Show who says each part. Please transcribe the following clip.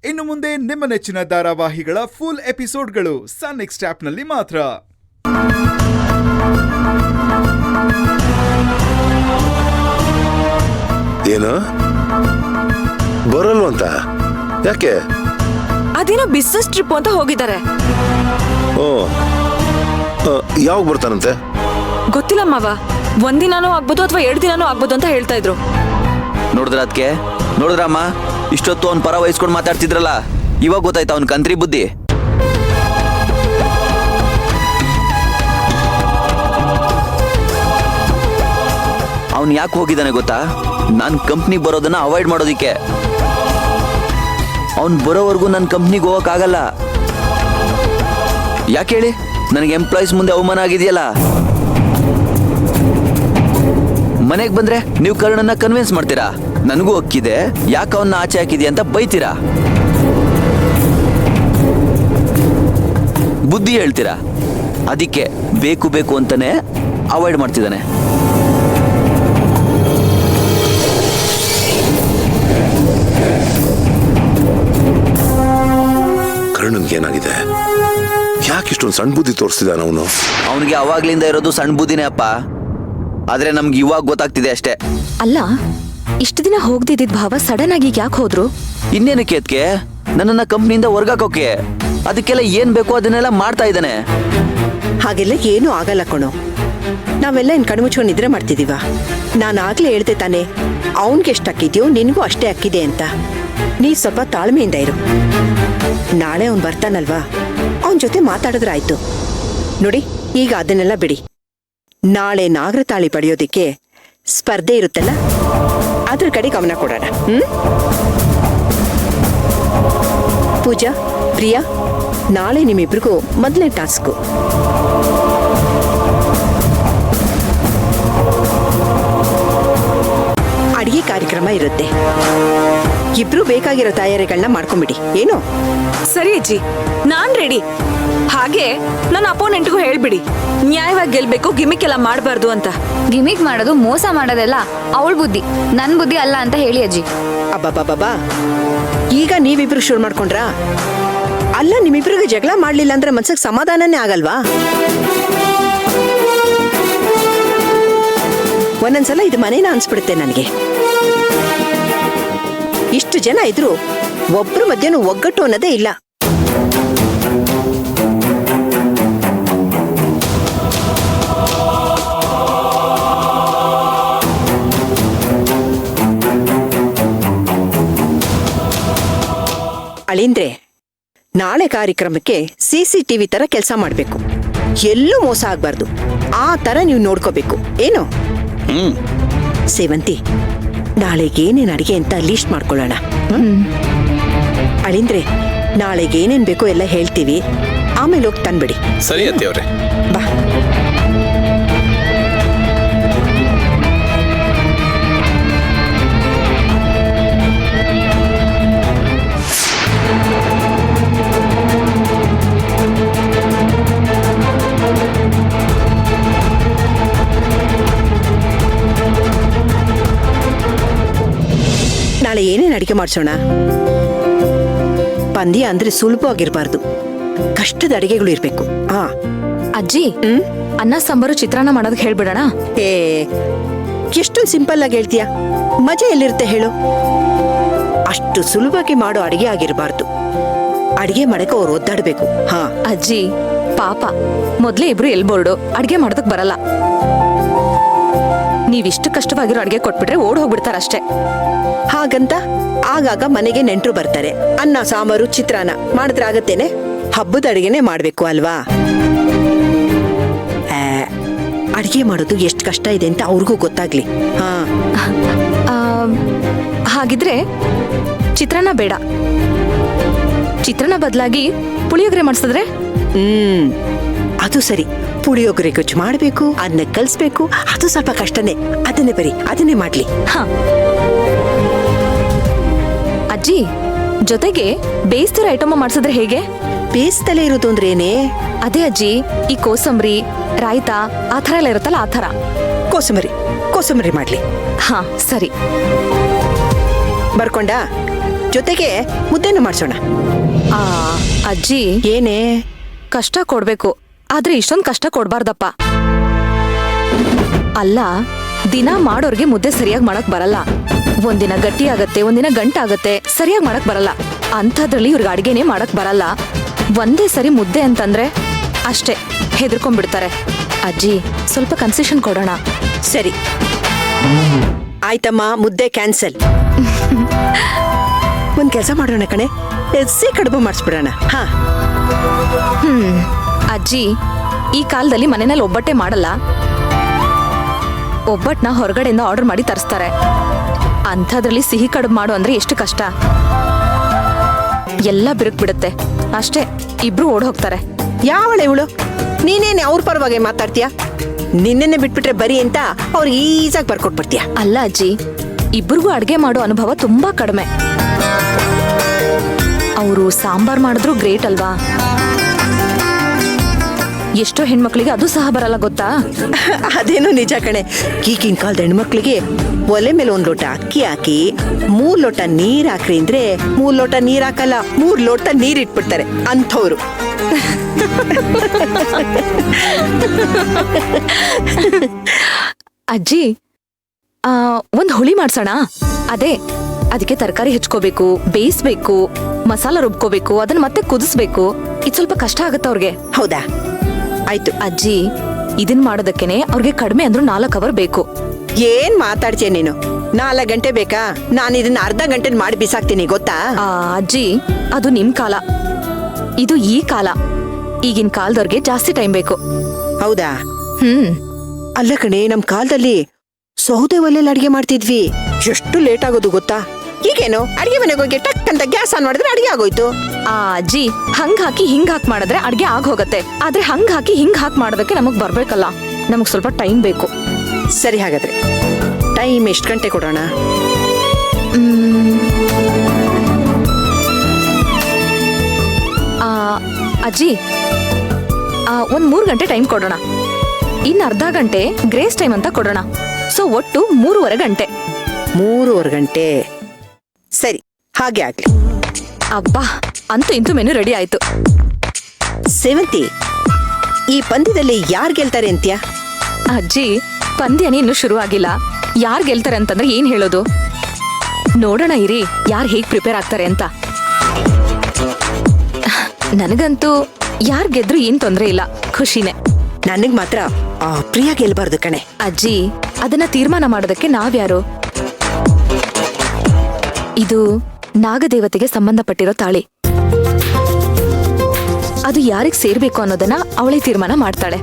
Speaker 1: ಇನ್ನು ಮುಂದೆ ನಿಮ್ಮ ನೆಚ್ಚಿನ ಧಾರಾವಾಹಿಗಳ ಫುಲ್ ಎಪಿಸೋಡ್ಗಳು ಸನ್ ನೆಕ್ಸ್ಟ್ ಆಪ್ನಲ್ಲಿ ಮಾತ್ರ.
Speaker 2: ಏನು ಬರಲ್ವಂತ? ಯಾಕೆ?
Speaker 3: ಅದೇನೋ ಬಿಸ್ನೆಸ್ ಟ್ರಿಪ್ ಅಂತ ಹೋಗಿದ್ದಾರೆ.
Speaker 2: ಓ, ಯಾವಾಗ ಬರ್ತಾನಂತೆ?
Speaker 3: ಗೊತ್ತಿಲ್ಲ ಮಾವ. ಒಂದಿನಾನೂ ಆಗ್ಬೋದು ಅಥವಾ 2 ದಿನಾನೂ ಆಗ್ಬೋದು ಅಂತ ಹೇಳ್ತಾ ಇದ್ರು.
Speaker 4: ನೋಡಿದ್ರ ಅದಕ್ಕೆ? ನೋಡಿದ್ರಮ್ಮ, ಇಷ್ಟೊತ್ತು ಅವ್ನ ಪರ ವಹಿಸ್ಕೊಂಡು ಮಾತಾಡ್ತಿದ್ರಲ್ಲ, ಇವಾಗ ಗೊತ್ತಾಯ್ತಾ ಅವ್ನ ಕಂತ್ರಿ ಬುದ್ಧಿ. ಅವ್ನು ಯಾಕೆ ಹೋಗಿದ್ದಾನೆ ಗೊತ್ತಾ? ನಾನು ಕಂಪ್ನಿಗೆ ಬರೋದನ್ನ ಅವಾಯ್ಡ್ ಮಾಡೋದಿಕ್ಕೆ. ಅವ್ನು ಬರೋವರೆಗೂ ನನ್ನ ಕಂಪ್ನಿಗೆ ಹೋಗೋಕ್ಕಾಗಲ್ಲ. ಯಾಕೆ ಹೇಳಿ? ನನಗೆ ಎಂಪ್ಲಾಯೀಸ್ ಮುಂದೆ ಅವಮಾನ ಆಗಿದೆಯಲ್ಲ. ಮನೆಗೆ ಬಂದ್ರೆ ನೀವು ಕರ್ಣನ್ನ ಕನ್ವಿನ್ಸ್ ಮಾಡ್ತೀರಾ, ನನಗೂ ಹಕ್ಕಿದೆ, ಯಾಕೆ ಅವನ್ನ ಆಚೆ ಹಾಕಿದ್ಯಾ ಅಂತ ಬೈತೀರಾ, ಬುದ್ಧಿ ಹೇಳ್ತೀರಾ. ಅದಕ್ಕೆ ಬೇಕು ಬೇಕು ಅಂತಾನೆ ಅವಾಯ್ಡ್ ಮಾಡ್ತಿದ್ದಾನೆ.
Speaker 2: ಕರ್ಣನ್ಗೆ ಏನಾಗಿದೆ? ಯಾಕೆ ಇಷ್ಟೊಂದು ಸಣ್ಣ ಬುದ್ಧಿ ತೋರಿಸ್ತಿದ್ದಾನ ಅವನು?
Speaker 4: ಅವನಿಗೆ ಅವಾಗ್ಲಿಂದ ಇರೋದು ಸಣ್ಣ ಬುದ್ಧಿನೇ ಅಪ್ಪ. ಆದ್ರೆ ನಮ್ಗೆ ಇವಾಗ ಗೊತ್ತಾಗ್ತಿದೆ ಅಷ್ಟೇ.
Speaker 3: ಅಲ್ಲ, ಇಷ್ಟು ದಿನ ಹೋಗ್ದಿದ್ದ ಭಾವ ಸಡನ್ ಆಗಿ ಯಾಕೆ ಹೋದ್ರು?
Speaker 4: ಇನ್ನೇನಕ್ಕೆ ಅದಕ್ಕೆ? ನನ್ನನ್ನ ಕಂಪ್ನಿಯಿಂದ ಹೊರ್ಗಾಕೋಕೆ. ಅದಕ್ಕೆಲ್ಲ ಏನ್ ಬೇಕೋ ಅದನ್ನೆಲ್ಲ ಮಾಡ್ತಾ ಇದ್ದಾನೆ.
Speaker 5: ಹಾಗೆಲ್ಲ ಏನೂ ಆಗಲ್ಲ ಕಣೋ. ನಾವೆಲ್ಲ ಇನ್ ಕಣ್ಮುಚ್ಕೊಂಡು ನಿದ್ರೆ ಮಾಡ್ತಿದೀವ. ನಾನು ಆಗ್ಲೇ ಹೇಳ್ತೆ ತಾನೆ, ಅವನ್ಗೆ ಎಷ್ಟು ಅಕ್ಕಿದ್ಯೋ ನಿನ್ಗೂ ಅಷ್ಟೇ ಅಕ್ಕಿದೆ ಅಂತ. ನೀ ಸ್ವಲ್ಪ ತಾಳ್ಮೆಯಿಂದ ಇರು. ನಾಳೆ ಅವ್ನು ಬರ್ತಾನಲ್ವಾ, ಅವನ ಜೊತೆ ಮಾತಾಡಿದ್ರಾಯ್ತು. ನೋಡಿ, ಈಗ ಅದನ್ನೆಲ್ಲ ಬಿಡಿ. ನಾಳೆ ನಾಗರತಾಳಿ ಪಡೆಯೋದಿಕ್ಕೆ ಸ್ಪರ್ಧೆ ಇರುತ್ತಲ್ಲ, ಅದ್ರ ಕಡೆ ಗಮನ ಕೊಡೋಣ. ಪೂಜಾ, ಪ್ರಿಯಾ, ನಾಳೆ ನಿಮ್ಮಿಬ್ರಿಗೂ ಮೊದಲನೇ ಟಾಸ್ಕು. ಅಡಿಗೆ ಕಾರ್ಯಕ್ರಮ ಇರುತ್ತೆ. ಇಬ್ರು ಬೇಕಾಗಿರೋ ತಯಾರಿಗಳನ್ನ ಮಾಡ್ಕೊಂಬಿಡಿ. ಏನು?
Speaker 3: ಸರಿ ಅಜ್ಜಿ, ನಾನ್ ರೆಡಿ. ಹಾಗೆ ನನ್ನ ಅಪೋನೆಂಟ್ಗೂ ಹೇಳ್ಬಿಡಿ, ನ್ಯಾಯವಾಗಿ ಗೆಲ್ಬೇಕು, ಗಿಮಿಕ್ ಎಲ್ಲ ಮಾಡಬಾರ್ದು ಅಂತ.
Speaker 6: ಗಿಮಿಕ್ ಮಾಡೋದು, ಮೋಸ ಮಾಡೋದೆಲ್ಲ ಅವಳ ಬುದ್ಧಿ, ನನ್ ಬುದ್ಧಿ ಅಲ್ಲ ಅಂತ ಹೇಳಿ ಅಜ್ಜಿ.
Speaker 5: ಅಬ್ಬಬ್ಬಬ್ಬಾ, ಈಗ ನೀವಿಬ್ರು ಶುರು ಮಾಡ್ಕೊಂಡ್ರಾ? ಅಲ್ಲ, ನಿಮ್ಮಿಬ್ರಿಗೆ ಜಗಳ ಮಾಡ್ಲಿಲ್ಲ ಅಂದ್ರೆ ಮನ್ಸಿಗೆ ಸಮಾಧಾನನೇ ಆಗಲ್ವಾ? ಒಂದೊಂದ್ಸಲ ಇದು ಮನೇನ ಅನ್ಸ್ಬಿಡುತ್ತೆ ನನಗೆ. ಇಷ್ಟು ಜನ ಇದ್ರು ಒಬ್ರು ಮಧ್ಯನೂ ಒಗ್ಗಟ್ಟು ಅನ್ನೋದೇ ಇಲ್ಲ. ಅಳಿಂದ್ರೆ, ನಾಳೆ ಕಾರ್ಯಕ್ರಮಕ್ಕೆ CCTV ತರ ಕೆಲಸ ಮಾಡ್ಬೇಕು. ಎಲ್ಲೂ ಮೋಸ ಆಗ್ಬಾರ್ದು. ಆ ತರ ನೀವು ನೋಡ್ಕೋಬೇಕು. ಏನು? ಸೇವಂತಿ, ನಾಳೆಗೆ ಏನೇನ್ ಅಡಿಗೆ ಅಂತ ಲೀಸ್ಟ್ ಮಾಡ್ಕೊಳ್ಳೋಣ. ಅಳಿಂದ್ರೆ, ನಾಳೆಗೆ ಏನೇನ್ ಬೇಕೋ ಎಲ್ಲ ಹೇಳ್ತೀವಿ, ಆಮೇಲೆ ಹೋಗಿ ತಂದ್ಬಿಡಿ.
Speaker 7: ಸರಿ ಅತ್ತೆಯವ್ರೆ.
Speaker 5: ಬಾ. ನಾಳೆ ಏನೇನು ಅಡಿಗೆ ಮಾಡಿಸೋಣ? ಪಂದ್ಯ ಅಂದ್ರೆ ಸುಲಭವಾಗಿರ್ಬಾರ್ದು, ಕಷ್ಟದ ಅಡಿಗೆಗಳು ಇರ್ಬೇಕು.
Speaker 3: ಅಜ್ಜಿ, ಅನ್ನ ಸಾಂಬಾರು ಚಿತ್ರಾನ್ನ ಮಾಡೋದಕ್ಕೆ ಹೇಳ್ಬಿಡೋಣ.
Speaker 5: ಎಷ್ಟೊಂದು ಸಿಂಪಲ್ ಆಗಿ ಹೇಳ್ತೀಯ, ಮಜಾ ಎಲ್ಲಿರುತ್ತೆ ಹೇಳು? ಅಷ್ಟು ಸುಲಭವಾಗಿ ಮಾಡೋ ಅಡಿಗೆ ಆಗಿರ್ಬಾರ್ದು. ಅಡಿಗೆ ಮಾಡಕ್ಕೆ ಅವ್ರು ಒದ್ದಾಡ್ಬೇಕು.
Speaker 3: ಅಜ್ಜಿ ಪಾಪ, ಮೊದ್ಲೇ ಇಬ್ರು ಎಲ್ಬೋರ್ಡು, ಅಡಿಗೆ ಮಾಡೋದಕ್ ಬರಲ್ಲ. ನೀವಿಷ್ಟು ಕಷ್ಟವಾಗಿರೋ ಅಡಿಗೆ ಕೊಟ್ಬಿಟ್ರೆ ಓಡ್ ಹೋಗ್ಬಿಡ್ತಾರಷ್ಟೇ.
Speaker 5: ಹಾಗಂತ ಆಗಾಗ ಮನೆಗೆ ನೆಂಟರು ಬರ್ತಾರೆ, ಅನ್ನ ಸಾಂಬಾರು ಚಿತ್ರಾನ್ನ ಮಾಡಿದ್ರೆ ಆಗತ್ತೇನೆ? ಹಬ್ಬದ ಅಡಿಗೆನೆ ಮಾಡ್ಬೇಕು ಅಲ್ವಾ? ಅಡಿಗೆ ಮಾಡೋದು ಎಷ್ಟು ಕಷ್ಟ ಇದೆ ಅಂತ ಅವ್ರಿಗೂ ಗೊತ್ತಾಗ್ಲಿ.
Speaker 3: ಹಾಗಿದ್ರೆ ಚಿತ್ರಾನ್ನ ಬೇಡ, ಚಿತ್ರಾನ್ನ ಬದಲಾಗಿ ಪುಳಿಯೋಗರೆ ಮಾಡಿಸಿದ್ರೆ?
Speaker 5: ಅದು ಸರಿ. ಪುಳಿಯೋಗರೆ ಗೊಜ್ಜು ಮಾಡ್ಬೇಕು, ಅದನ್ನ ಕಲ್ಸ್ಬೇಕು, ಅದು ಸ್ವಲ್ಪ ಕಷ್ಟನೇ. ಅದನ್ನೇ ಬರೀ, ಅದನ್ನೇ ಮಾಡ್ಲಿ.
Speaker 3: ಅಜ್ಜಿ, ಜೊತೆಗೆ ಬೇಯಿಸ್ತಿರೋ ಐಟಮ್ ಮಾಡಿಸಿದ್ರೆ ಹೇಗೆ?
Speaker 5: ಬೇಯಿಸ್ತಲೇ ಇರೋದು ಅಂದ್ರೆ ಏನೇ?
Speaker 3: ಅದೇ ಅಜ್ಜಿ, ಈ ಕೋಸಂಬರಿ, ರಾಯ್ತಾ ಆ ಥರ ಎಲ್ಲ ಇರುತ್ತಲ್ಲ, ಆ ಥರ.
Speaker 5: ಕೋಸಂಬರಿ ಮಾಡ್ಲಿ.
Speaker 3: ಸರಿ.
Speaker 5: ಬರ್ಕೊಂಡ ಜೊತೆಗೆ ಮುದ್ದೆನೂ ಮಾಡ್ಸೋಣ.
Speaker 3: ಆ ಅಜ್ಜಿ
Speaker 5: ಏನೇ?
Speaker 3: ಕಷ್ಟ ಕೊಡ್ಬೇಕು, ಆದ್ರೆ ಇಷ್ಟೊಂದ್ ಕಷ್ಟ ಕೊಡ್ಬಾರ್ದಪ್ಪ. ಅಲ್ಲ, ದಿನ ಮಾಡೋರ್ಗೆ ಮುದ್ದೆ ಸರಿಯಾಗಿ ಮಾಡಕ್ ಬರಲ್ಲ. ಒಂದಿನ ಗಟ್ಟಿ ಆಗತ್ತೆ, ಒಂದಿನ ಗಂಟಾಗತ್ತೆ, ಸರಿಯಾಗಿ ಮಾಡಕ್ ಬರಲ್ಲ. ಅಂಥದ್ರಲ್ಲಿ ಇವ್ರಿಗೆ ಅಡ್ಗೆನೇ ಮಾಡಕ್ ಬರಲ್ಲ. ಒಂದೇ ಸರಿ ಮುದ್ದೆ ಅಂತಂದ್ರೆ ಅಷ್ಟೇ ಹೆದರ್ಕೊಂಡ್ಬಿಡ್ತಾರೆ. ಅಜ್ಜಿ ಸ್ವಲ್ಪ ಕನ್ಸೆಷನ್ ಕೊಡೋಣ.
Speaker 5: ಸರಿ ಆಯ್ತಮ್ಮ, ಮುದ್ದೆ ಕ್ಯಾನ್ಸಲ್. ಒಂದ್ ಕೆಲಸ ಮಾಡೋಣ ಕಣೆ, ಎಸ್ಸಿ ಕಡುಬು ಮಾಡಿಸ್ಬಿಡೋಣ. ಹಾ,
Speaker 3: ಅಜ್ಜಿ ಈ ಕಾಲದಲ್ಲಿ ಮನೆಯಲ್ಲಿ ಒಬ್ಬಟ್ಟೆ ಮಾಡಲ್ಲ. ಒಬ್ಬಟ್ಟನ್ನ ಹೊರಗಡೆಯಿಂದ ಆರ್ಡರ್ ಮಾಡಿ ತರಿಸ್ತಾರೆ. ಅಂಥದ್ರಲ್ಲಿ ಸಿಹಿ ಕಡುಬು ಮಾಡು ಅಂದ್ರೆ ಎಷ್ಟು ಕಷ್ಟ. ಎಲ್ಲ ಬಿರುಕ್ಬಿಡುತ್ತೆ ಅಷ್ಟೇ, ಇಬ್ರು ಓಡ್ ಹೋಗ್ತಾರೆ.
Speaker 5: ಯಾವಳೆ ಇವಳು? ನೀನೇನೆ ಅವ್ರ ಪರವಾಗಿ ಮಾತಾಡ್ತೀಯ? ನಿನ್ನೆನೆ ಬಿಟ್ಬಿಟ್ರೆ ಬರಿ ಅಂತ ಅವ್ರಿಗೆ ಈಸಾಗಿ ಬರ್ಕೊಟ್ಬಿಡ್ತೀಯ.
Speaker 3: ಅಲ್ಲ ಅಜ್ಜಿ, ಇಬ್ರಿಗೂ ಅಡ್ಗೆ ಮಾಡೋ ಅನುಭವ ತುಂಬಾ ಕಡಿಮೆ. ಅವರು ಸಾಂಬಾರ್ ಮಾಡಿದ್ರು ಗ್ರೇಟ್ ಅಲ್ವಾ? ಎಷ್ಟೋ ಹೆಣ್ಮಕ್ಳಿಗೆ ಅದು ಸಹ ಬರಲ್ಲ ಗೊತ್ತಾ?
Speaker 5: ಅದೇನೋ ನಿಜ ಕಣೆ. ಈಗಿನ ಕಾಲದ ಹೆಣ್ಮಕ್ಳಿಗೆ ಒಲೆ ಮೇಲೆ 1 ಲೋಟ ಅಕ್ಕಿ ಹಾಕಿ 3 ಲೋಟ ನೀರ್ ಹಾಕ್ರಿ ಅಂದ್ರೆ 3 ಲೋಟ ನೀರ್ ಹಾಕಲ್ಲ, 3 ಲೋಟ ನೀರ್ ಇಟ್ಬಿಡ್ತಾರೆ ಅಂಥವ್ರು.
Speaker 3: ಅಜ್ಜಿ ಒಂದ್ ಹುಳಿ ಮಾಡ್ಸೋಣ. ಅದಕ್ಕೆ ತರಕಾರಿ ಹೆಚ್ಕೋಬೇಕು, ಬೇಯಿಸ್ಬೇಕು, ಮಸಾಲ ರುಬ್ಕೋಬೇಕು, ಅದನ್ನ ಮತ್ತೆ ಕುದಿಸ್ಬೇಕು. ಇದು ಸ್ವಲ್ಪ ಕಷ್ಟ ಆಗತ್ತ ಅವ್ರಿಗೆ.
Speaker 5: ಹೌದಾ? ಆಯ್ತು.
Speaker 3: ಅಜ್ಜಿ ಇದನ್ ಮಾಡೋದಕ್ಕೇನೆ ಅವ್ರಿಗೆ ಕಡಿಮೆ ಅಂದ್ರೂ 4 ಅವರ್ ಬೇಕು.
Speaker 5: ಏನ್ ಮಾತಾಡ್ತೀಯ ನೀನು? 4 ಗಂಟೆ ಬೇಕಾ? ನಾನು ಇದನ್ನ ಅರ್ಧ ಗಂಟೆ ಮಾಡಿ ಬಿಸಾಕ್ತೀನಿ ಗೊತ್ತಾ?
Speaker 3: ಅಜ್ಜಿ ಅದು ನಿಮ್ ಕಾಲ, ಇದು ಈ ಕಾಲ. ಈಗಿನ ಕಾಲದವ್ರಿಗೆ ಜಾಸ್ತಿ ಟೈಮ್ ಬೇಕು.
Speaker 5: ಹೌದಾ? ಅಲ್ಲ ಕಣೆ, ನಮ್ ಕಾಲದಲ್ಲಿ ಸೌದೆ ಒಲೆಯಲ್ಲಿ ಅಡಿಗೆ ಮಾಡ್ತಿದ್ವಿ. ಎಷ್ಟು ಲೇಟ್ ಆಗೋದು ಗೊತ್ತಾ? ಈಗೇನು ಅಡಿಗೆ ಮನೆಗೆ ಹೋಗಿ ಟಕ್ ಅಂತ ಗ್ಯಾಸ್ ಆನ್ ಮಾಡಿದ್ರೆ ಅಡಿಗೆ ಆಗೋಯ್ತು.
Speaker 3: ಅಜ್ಜಿ ಹಂಗ್ ಹಾಕಿ ಹಿಂಗ್ ಹಾಕಿ ಮಾಡಿದ್ರೆ ಅಡ್ಗೆ ಆಗ್ ಹೋಗತ್ತೆ. ಆದ್ರೆ ಹಂಗ್ ಹಾಕಿ ಹಿಂಗ್ ಹಾಕಿ ಮಾಡೋದಕ್ಕೆ ನಮಗ್ ಬರ್ಬೇಕಲ್ಲ, ನಮಗ್ ಸ್ವಲ್ಪ ಟೈಮ್ ಬೇಕು.
Speaker 5: ಸರಿ, ಹಾಗಾದ್ರೆ ಟೈಮ್ ಎಷ್ಟು ಗಂಟೆ ಕೊಡೋಣ?
Speaker 3: ಅಜ್ಜಿ ಒಂದ್ 3 ಗಂಟೆ ಟೈಮ್ ಕೊಡೋಣ. ಇನ್ ಅರ್ಧ ಗಂಟೆ ಗ್ರೇಸ್ ಟೈಮ್ ಅಂತ ಕೊಡೋಣ. ಸೊ ಒಟ್ಟು 3.5 ಗಂಟೆ.
Speaker 5: 3.5 ಗಂಟೆ ಸರಿ, ಹಾಗೆ ಆಗ್ಲಿ.
Speaker 3: ಅಬ್ಬಾ, ಅಂತೂ ಇಂತೂ ಮೆನು ರೆಡಿ ಆಯ್ತು.
Speaker 5: ಸೇವಂತಿ, ಈ ಪಂದ್ಯದಲ್ಲಿ ಯಾರು ಗೆಲ್ತಾರೆ ಅಂತ್ಯಾ?
Speaker 3: ಅಜ್ಜಿ ಪಂದ್ಯನೇ ಇನ್ನೂ ಶುರು ಆಗಿಲ್ಲ. ಯಾರ್ ಗೆಲ್ತಾರೆ ಅಂತಂದ್ರೆ ಏನ್ ಹೇಳೋದು? ನೋಡೋಣ ಇರಿ ಯಾರು ಹೇಗ್ ಪ್ರಿಪೇರ್ ಆಗ್ತಾರೆ ಅಂತ. ನನಗಂತೂ ಯಾರ್ ಗೆದ್ರು ಏನ್ ತೊಂದ್ರೆ ಇಲ್ಲ, ಖುಷಿನೇ.
Speaker 5: ನನಗ್ ಮಾತ್ರ ಪ್ರಿಯಾ ಗೆಲ್ಬಾರ್ದು ಕಣೆ.
Speaker 3: ಅಜ್ಜಿ ಅದನ್ನ ತೀರ್ಮಾನ ಮಾಡೋದಕ್ಕೆ ನಾವ್ಯಾರು? ಇದು ನಾಗದೇವತೆಗೆ ಸಂಬಂಧಪಟ್ಟಿರೋ ತಾಳಿ. ಅದು ಯಾರಿಗ್ ಸೇರ್ಬೇಕು ಅನ್ನೋದನ್ನ ಅವಳೇ ತೀರ್ಮಾನ ಮಾಡ್ತಾಳೆ.